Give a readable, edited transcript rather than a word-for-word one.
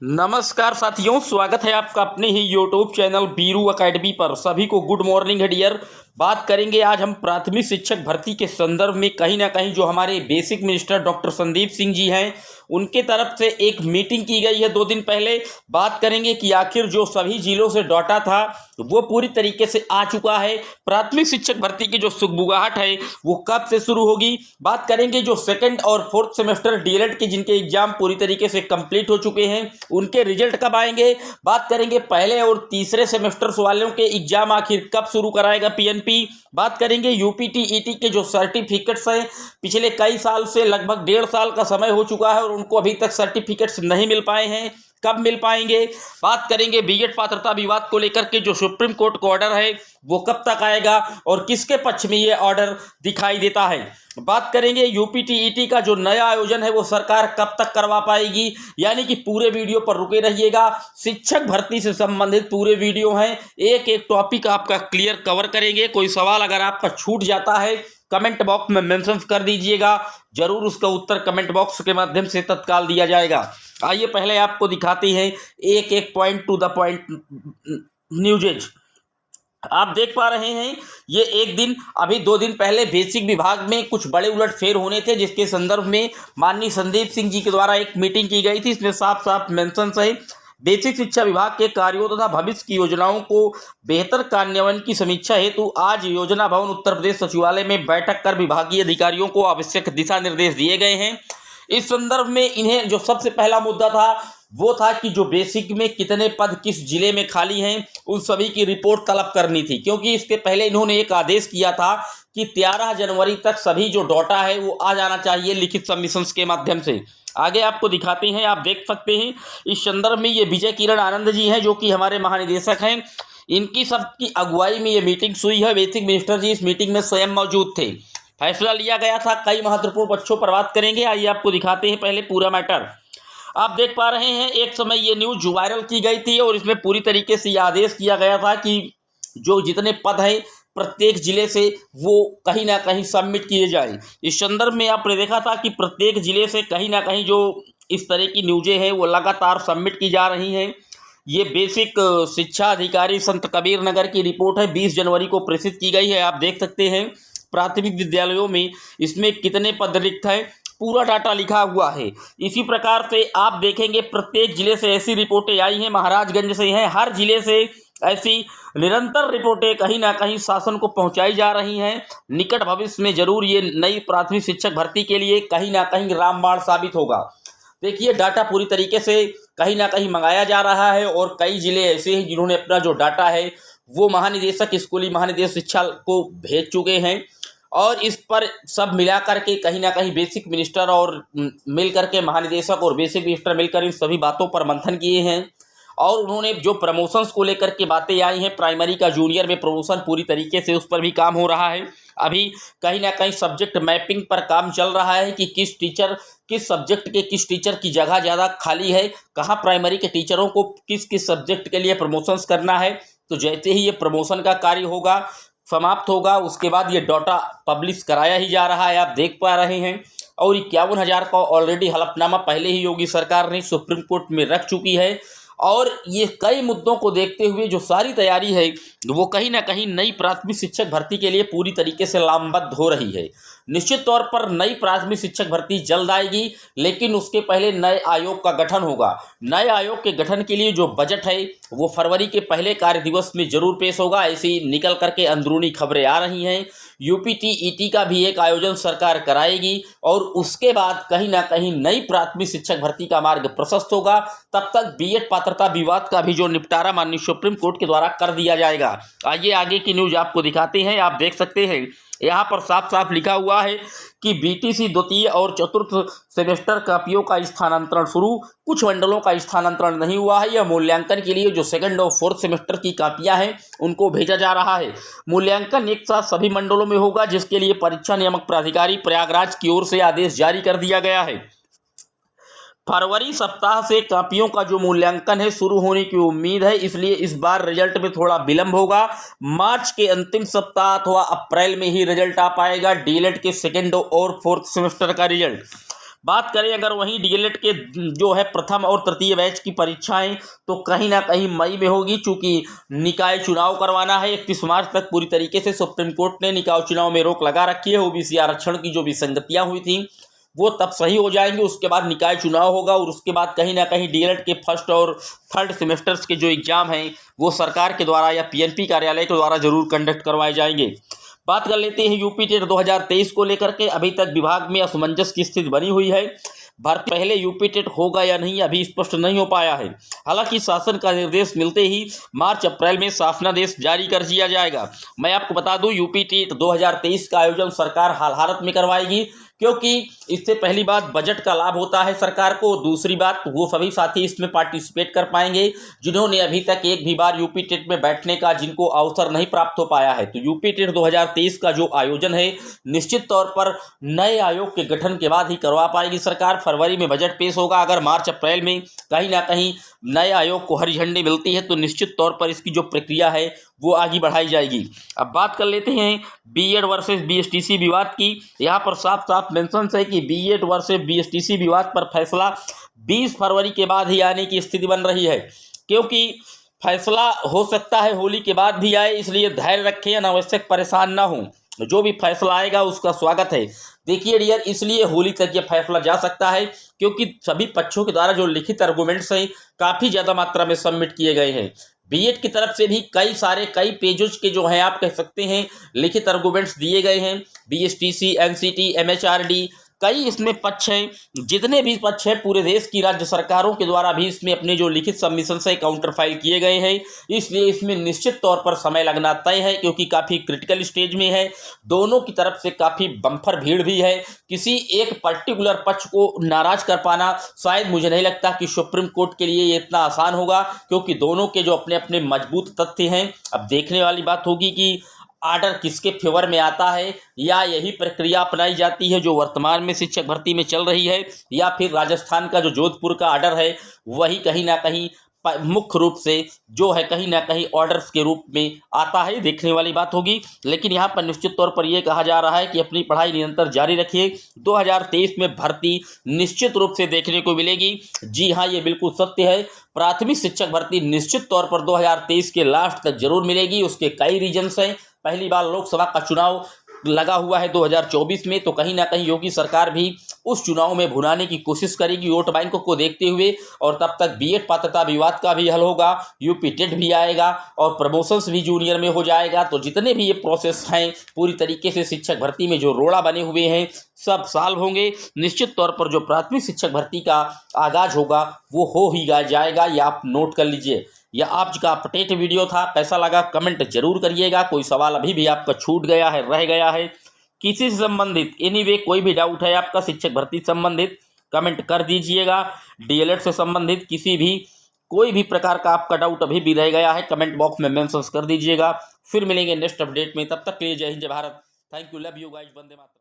नमस्कार साथियों, स्वागत है आपका अपने ही यूट्यूब चैनल बीरू एकेडमी पर। सभी को गुड मॉर्निंग है डियर। बात करेंगे आज हम प्राथमिक शिक्षक भर्ती के संदर्भ में। कहीं ना कहीं जो हमारे basic minister doctor Sandeep Singh ji हैं, उनके तरफ से एक मीटिंग की गई है 2 दिन पहले। बात करेंगे कि आखिर जो सभी जिलों से डाटा था वो पूरी तरीके से आ चुका है। प्राथमिक शिक्षक भर्ती की जो सुगबुगाहट है वो कब से शुरू होगी। बात करेंगे जो सेकंड और फोर्थ सेमेस्टर डीएलएड के जिनके एग्जाम पूरी तरीके से कंप्लीट हो चुके हैं, उनके रिजल्ट कब आएंगे। बात करेंगे पहले और तीसरे सेमेस्टर्स वालों के एग्जाम आखिर कब शुरू कराएगा पीएनपी। बात करेंगे यूपीटीईटी के जो सर्टिफिकेट्स हैं, पिछले कई साल से लगभग 1.5 साल का समय हो चुका है और उनको अभी तक सर्टिफिकेट्स नहीं मिल पाए हैं, कब मिल पाएंगे। बात करेंगे बीएड पात्रता विवाद को लेकर के जो सुप्रीम कोर्ट का ऑर्डर है वो कब तक आएगा और किसके पक्ष में ये ऑर्डर दिखाई देता है। बात करेंगे यूपीटीईटी का जो नया आयोजन है वो सरकार कब तक करवा पाएगी, यानी कि पूरे वीडियो पर रुके रहिएगा। शिक्षक भर्ती से संबंधित पूरे वीडियो हैं, एक एक टॉपिक आपका क्लियर कवर करेंगे। कोई सवाल अगर आपका छूट जाता है कमेंट बॉक्स में मेंशन कर दीजिएगा, जरूर उसका उत्तर कमेंट बॉक्स के माध्यम से तत्काल दिया जाएगा। आइए पहले आपको दिखाते हैं एक एक point two the point newses. आप देख पा रहे हैं ये एक दिन अभी 2 दिन पहले बेसिक विभाग में कुछ बड़े उलटफेर होने थे, जिसके संदर्भ में माननीय संदीप सिंह जी के द्वारा एक मीटिंग की गई थी। इसमें साफ साफ मेंशन है बेसिक शिक्षा विभाग के कार्यों तथा भविष्य की योजनाओं को बेहतर कार्यान्वयन की समीक्षा हेतु आज योजना भवन उत्तर प्रदेश सचिवालय में बैठक कर विभागीय अधिकारियों को आवश्यक दिशा निर्देश दिए गए हैं। इस संदर्भ में इन्हें जो सबसे पहला मुद्दा था वो था कि जो बेसिक में कितने पद किस जिले में खाली हैं उन सभी की रिपोर्ट तलब करनी थी, क्योंकि इसके पहले इन्होंने एक आदेश किया था कि 13 जनवरी तक सभी जो डाटा है वो आ जाना चाहिए लिखित सबमिशंस के माध्यम से। आगे आपको दिखाते हैं, आप देख सकते हैं इस संदर्भ में ये विजय किरण आनंद जी हैं जो कि हमारे महानिदेशक हैं। इनकी सबकी अगुवाई में ये मीटिंग हुई है। बेसिक मिनिस्टर जी इस मीटिंग में स्वयं मौजूद थे। फैसला लिया गया था कई महत्वपूर्ण पक्षों पर बात करेंगे। आइए आपको दिखाते हैं पहले पूरा मैटर। आप देख पा रहे हैं एक समय ये न्यूज वायरल की गई थी और इसमें पूरी तरीके से यह आदेश किया गया था कि जो जितने पद हैं प्रत्येक जिले से वो कहीं ना कहीं सबमिट किए जाए। इस संदर्भ में आपने देखा था कि प्रत्येक जिले से कहीं ना कहीं जो इस तरह की न्यूजें हैं वो लगातार सबमिट की जा रही हैं। ये बेसिक शिक्षा अधिकारी संत कबीर नगर की रिपोर्ट है, 20 जनवरी को प्रेषित की गई है। आप देख सकते हैं प्राथमिक विद्यालयों में इसमें कितने पद रिक्त हैं, पूरा डाटा लिखा हुआ है। इसी प्रकार से आप देखेंगे प्रत्येक जिले से ऐसी रिपोर्टें आई हैं, महाराजगंज से हैं, हर जिले से ऐसी निरंतर रिपोर्टें कहीं ना कहीं शासन को पहुंचाई जा रही हैं। निकट भविष्य में जरूर ये नई प्राथमिक शिक्षक भर्ती के लिए कहीं ना कहीं रामबाण साबित होगा। देखिए डाटा पूरी तरीके से कहीं ना कहीं मंगाया जा रहा है और कई जिले ऐसे हैं जिन्होंने अपना जो डाटा है वो महानिदेशक स्कूली महानिदेशक शिक्षा को भेज चुके हैं और इस पर सब मिला करके कहीं ना कहीं बेसिक मिनिस्टर और मिल करके महानिदेशक और बेसिक मिनिस्टर मिलकर इन सभी बातों पर मंथन किए हैं और उन्होंने जो प्रमोशंस को लेकर के बातें आई हैं, प्राइमरी का जूनियर में प्रमोशन पूरी तरीके से उस पर भी काम हो रहा है। अभी कहीं ना कहीं सब्जेक्ट मैपिंग पर काम चल रहा है कि किस सब्जेक्ट के किस टीचर की जगह ज़्यादा खाली है, कहाँ प्राइमरी के टीचरों को किस किस सब्जेक्ट के लिए प्रमोशंस करना है। तो जैसे ही ये प्रमोशन का कार्य होगा समाप्त होगा उसके बाद ये डाटा पब्लिश कराया ही जा रहा है, आप देख पा रहे हैं। और 51,000 का ऑलरेडी हलफनामा पहले ही योगी सरकार ने सुप्रीम कोर्ट में रख चुकी है और ये कई मुद्दों को देखते हुए जो सारी तैयारी है वो कहीं ना कहीं नई प्राथमिक शिक्षक भर्ती के लिए पूरी तरीके से लामबद्ध हो रही है। निश्चित तौर पर नई प्राथमिक शिक्षक भर्ती जल्द आएगी, लेकिन उसके पहले नए आयोग का गठन होगा। नए आयोग के गठन के लिए जो बजट है वो फरवरी के पहले कार्य दिवस में जरूर पेश होगा, ऐसी निकल करके अंदरूनी खबरें आ रही हैं। यूपीटीईटी का भी एक आयोजन सरकार कराएगी और उसके बाद कहीं ना कहीं नई प्राथमिक शिक्षक भर्ती का मार्ग प्रशस्त होगा। तब तक बीएड पात्रता विवाद का भी जो निपटारा माननीय सुप्रीम कोर्ट के द्वारा कर दिया जाएगा। आइए आगे की न्यूज आपको दिखाते हैं। आप देख सकते हैं यहाँ पर साफ साफ लिखा हुआ है कि बीटीसी द्वितीय और चतुर्थ सेमेस्टर कापियों का स्थानांतरण शुरू। कुछ मंडलों का स्थानांतरण नहीं हुआ है। यह मूल्यांकन के लिए जो सेकंड और फोर्थ सेमेस्टर की कापियां हैं उनको भेजा जा रहा है। मूल्यांकन एक साथ सभी मंडलों में होगा, जिसके लिए परीक्षा नियामक प्राधिकारी प्रयागराज की ओर से आदेश जारी कर दिया गया है। फरवरी सप्ताह से कापियों का जो मूल्यांकन है शुरू होने की उम्मीद है, इसलिए इस बार रिजल्ट में थोड़ा विलंब होगा। मार्च के अंतिम सप्ताह अथवा अप्रैल में ही रिजल्ट आ पाएगा डीएलएड के सेकेंड और फोर्थ सेमेस्टर का रिजल्ट। बात करें अगर वहीं डीएलएड के जो है प्रथम और तृतीय बैच की परीक्षाएं तो कहीं ना कहीं मई में होगी, चूंकि निकाय चुनाव करवाना है 31 मार्च तक। पूरी तरीके से सुप्रीम कोर्ट ने निकाय चुनाव में रोक लगा रखी है। ओबीसी आरक्षण की जो विसंगतियां हुई थी वो तब सही हो जाएंगी, उसके बाद निकाय चुनाव होगा और उसके बाद कहीं ना कहीं डीएलएड के फर्स्ट और थर्ड सेमेस्टर्स के जो एग्जाम हैं वो सरकार के द्वारा या पीएनपी कार्यालय के द्वारा जरूर कंडक्ट करवाए जाएंगे। बात कर लेते हैं यूपी टेट 2023 को लेकर के। अभी तक विभाग में असमंजस की स्थिति बनी हुई है। भर्ती पहले यूपी टेट होगा या नहीं अभी स्पष्ट नहीं हो पाया है। हालांकि शासन का निर्देश मिलते ही मार्च अप्रैल में शासनादेश जारी कर दिया जाएगा। मैं आपको बता दूं यूपी टेट 2023 का आयोजन सरकार हाल हालत में करवाएगी, क्योंकि इससे पहली बात बजट का लाभ होता है सरकार को, दूसरी बात वो सभी साथी इसमें पार्टिसिपेट कर पाएंगे जिन्होंने अभी तक एक भी बार यूपी टेट में बैठने का जिनको अवसर नहीं प्राप्त हो पाया है। तो यूपी टेट 2023 का जो आयोजन है निश्चित तौर पर नए आयोग के गठन के बाद ही करवा पाएगी सरकार। फरवरी में बजट पेश होगा। अगर मार्च अप्रैल में कहीं ना कहीं नए आयोग को हरी झंडी मिलती है तो निश्चित तौर पर इसकी जो प्रक्रिया है वो आगे बढ़ाई जाएगी। अब बात कर लेते हैं बीएड वर्सेस बीएसटीसी विवाद की। यहाँ पर साफ साफ मेंशन है कि बीएड वर्सेस बीएसटीसी विवाद पर फैसला 20 फरवरी के बाद ही आने की स्थिति बन रही है, क्योंकि फैसला हो सकता है होली के बाद भी आए, इसलिए धैर्य रखें, अनावश्यक परेशान ना हो। जो भी फैसला आएगा उसका स्वागत है। देखिए डियर, इसलिए होली तक ये फैसला जा सकता है क्योंकि सभी पक्षों के द्वारा जो लिखित आर्गुमेंट्स हैं काफ़ी ज़्यादा मात्रा में सबमिट किए गए हैं। बीएड की तरफ से भी कई पेजेस के जो हैं आप कह सकते हैं लिखित आर्गुमेंट्स दिए गए हैं। बीएसटीसी, एनसीटी, एमएचआरडी कई इसमें पक्ष हैं। जितने भी पक्ष हैं पूरे देश की राज्य सरकारों के द्वारा भी इसमें अपने जो लिखित सबमिशन से काउंटर फाइल किए गए हैं, इसलिए इसमें निश्चित तौर पर समय लगना तय है क्योंकि काफ़ी क्रिटिकल स्टेज में है। दोनों की तरफ से काफ़ी बम्पर भीड़ भी है। किसी एक पर्टिकुलर पक्ष को नाराज कर पाना शायद मुझे नहीं लगता कि सुप्रीम कोर्ट के लिए ये इतना आसान होगा, क्योंकि दोनों के जो अपने अपने मजबूत तथ्य हैं। अब देखने वाली बात होगी कि आर्डर किसके फेवर में आता है, या यही प्रक्रिया अपनाई जाती है जो वर्तमान में शिक्षक भर्ती में चल रही है, या फिर राजस्थान का जो जोधपुर का आर्डर है वही कहीं ना कहीं मुख्य रूप से जो है कहीं ना कहीं ऑर्डर्स के रूप में आता है। देखने वाली बात होगी, लेकिन यहाँ पर निश्चित तौर पर यह कहा जा रहा है कि अपनी पढ़ाई निरंतर जारी रखिए। 2023 में भर्ती निश्चित रूप से देखने को मिलेगी। जी हाँ, ये बिल्कुल सत्य है। प्राथमिक शिक्षक भर्ती निश्चित तौर पर 2023 के लास्ट तक जरूर मिलेगी। उसके कई रीजन्स हैं। पहली बार लोकसभा का चुनाव लगा हुआ है 2024 में, तो कहीं ना कहीं योगी सरकार भी उस चुनाव में भुनाने की कोशिश करेगी वोट बैंक को देखते हुए, और तब तक बीएड पात्रता विवाद का भी हल होगा, यूपी टेट भी आएगा और प्रमोशंस भी जूनियर में हो जाएगा। तो जितने भी ये प्रोसेस हैं पूरी तरीके से शिक्षक भर्ती में जो रोड़ा बने हुए हैं सब सॉल्व होंगे। निश्चित तौर पर जो प्राथमिक शिक्षक भर्ती का आगाज होगा वो हो ही जाएगा। या आप नोट कर लीजिए। यह आज का अपडेट वीडियो था। कैसा लगा कमेंट जरूर करिएगा। कोई सवाल अभी भी आपका छूट गया है, रह गया है किसी से संबंधित, एनीवे कोई भी डाउट है आपका शिक्षक भर्ती संबंधित, कमेंट कर दीजिएगा। डीएलएड से संबंधित किसी भी कोई भी प्रकार का आपका डाउट अभी भी रह गया है कमेंट बॉक्स में मेंशन कर दीजिएगा। फिर मिलेंगे नेक्स्ट अपडेट में, तब तक के लिए जय हिंद, जय Bharat. Thank you, love you guys, Vande Mataram.